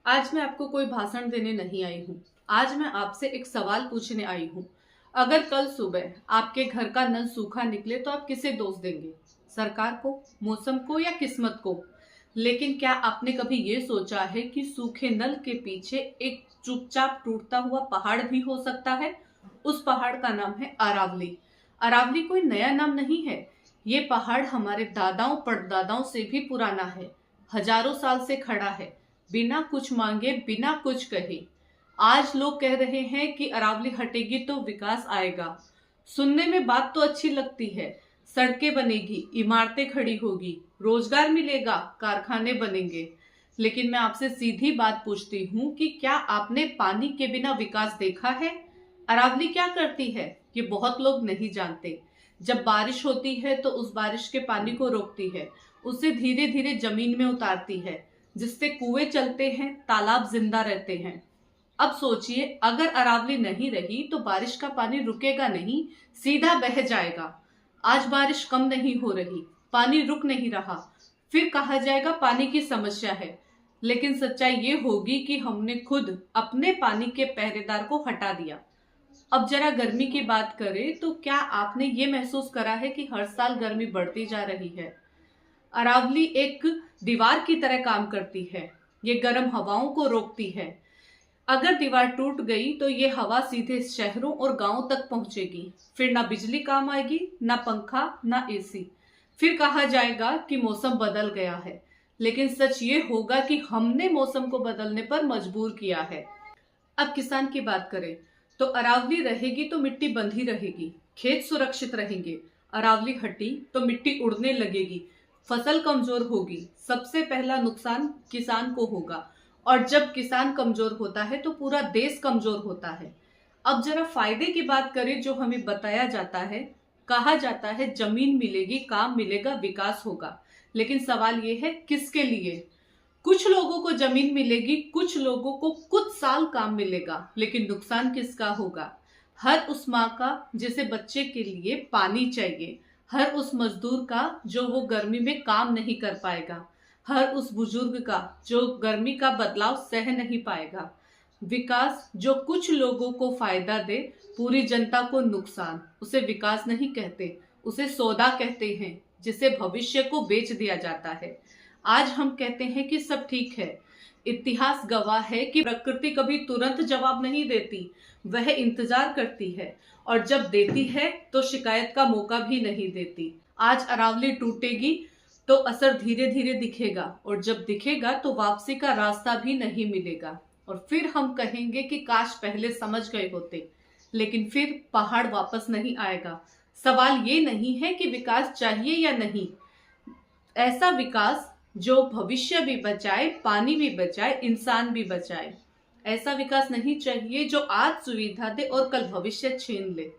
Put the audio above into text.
आज मैं आपको कोई भाषण देने नहीं आई हूँ। आज मैं आपसे एक सवाल पूछने आई हूँ। अगर कल सुबह आपके घर का नल सूखा निकले तो आप किसे दोष देंगे? सरकार को, मौसम को या किस्मत को? लेकिन क्या आपने कभी ये सोचा है कि सूखे नल के पीछे एक चुपचाप टूटता हुआ पहाड़ भी हो सकता है? उस पहाड़ का नाम है अरावली। अरावली कोई नया नाम नहीं है। ये पहाड़ हमारे दादाओं परदादाओं से भी पुराना है। हजारों साल से खड़ा है, बिना कुछ मांगे, बिना कुछ कहे। आज लोग कह रहे हैं कि अरावली हटेगी तो विकास आएगा। सुनने में बात तो अच्छी लगती है। सड़कें बनेगी, इमारतें खड़ी होगी, रोजगार मिलेगा, कारखाने बनेंगे। लेकिन मैं आपसे सीधी बात पूछती हूँ कि क्या आपने पानी के बिना विकास देखा है? अरावली क्या करती है ये बहुत लोग नहीं जानते। जब बारिश होती है तो उस बारिश के पानी को रोकती है, उसे धीरे धीरे जमीन में उतारती है, जिससे कुएं चलते हैं, तालाब जिंदा रहते हैं। अब सोचिए, अगर अरावली नहीं रही तो बारिश का पानी रुकेगा नहीं, सीधा बह जाएगा। आज बारिश कम नहीं हो रही, पानी रुक नहीं रहा, फिर कहा जाएगा पानी की समस्या है। लेकिन सच्चाई ये होगी कि हमने खुद अपने पानी के पहरेदार को हटा दिया। अब जरा गर्मी की बात करें तो क्या आपने ये महसूस करा है कि हर साल गर्मी बढ़ती जा रही है? अरावली एक दीवार की तरह काम करती है। ये गर्म हवाओं को रोकती है। अगर दीवार टूट गई तो ये हवा सीधे शहरों और गांवों तक पहुंचेगी। फिर ना बिजली काम आएगी, ना पंखा, ना एसी। फिर कहा जाएगा कि मौसम बदल गया है। लेकिन सच ये होगा कि हमने मौसम को बदलने पर मजबूर किया है। अब किसान की बात करें तो अरावली रहेगी तो मिट्टी बंधी रहेगी, खेत सुरक्षित रहेंगे। अरावली हटी तो मिट्टी उड़ने लगेगी, फसल कमजोर होगी। सबसे पहला नुकसान किसान को होगा, और जब किसान कमजोर होता है तो पूरा देश कमजोर होता है। अब जरा फायदे की बात करें जो हमें बताया जाता है। कहा जाता है जमीन मिलेगी, काम मिलेगा, विकास होगा। लेकिन सवाल ये है किसके लिए? कुछ लोगों को जमीन मिलेगी, कुछ लोगों को कुछ साल काम मिलेगा, लेकिन नुकसान किसका होगा? हर उस माँ का जिसे बच्चे के लिए पानी चाहिए, हर उस मजदूर का जो वो गर्मी में काम नहीं कर पाएगा, हर उस बुजुर्ग का जो गर्मी का बदलाव सह नहीं पाएगा। विकास जो कुछ लोगों को फायदा दे, पूरी जनता को नुकसान, उसे विकास नहीं कहते, उसे सौदा कहते हैं, जिसे भविष्य को बेच दिया जाता है। आज हम कहते हैं कि सब ठीक है। इतिहास गवाह है कि प्रकृति कभी तुरंत जवाब नहीं देती, वह इंतजार करती है, और जब देती है तो शिकायत का मौका भी नहीं देती। आज अरावली टूटेगी तो असर धीरे धीरे दिखेगा, और जब दिखेगा तो वापसी का रास्ता भी नहीं मिलेगा। और फिर हम कहेंगे कि काश पहले समझ गए होते। लेकिन फिर पहाड़ वापस नहीं आएगा। सवाल ये नहीं है कि विकास चाहिए या नहीं, ऐसा विकास जो भविष्य भी बचाए, पानी भी बचाए, इंसान भी बचाए। ऐसा विकास नहीं चाहिए जो आज सुविधा दे और कल भविष्य छीन ले।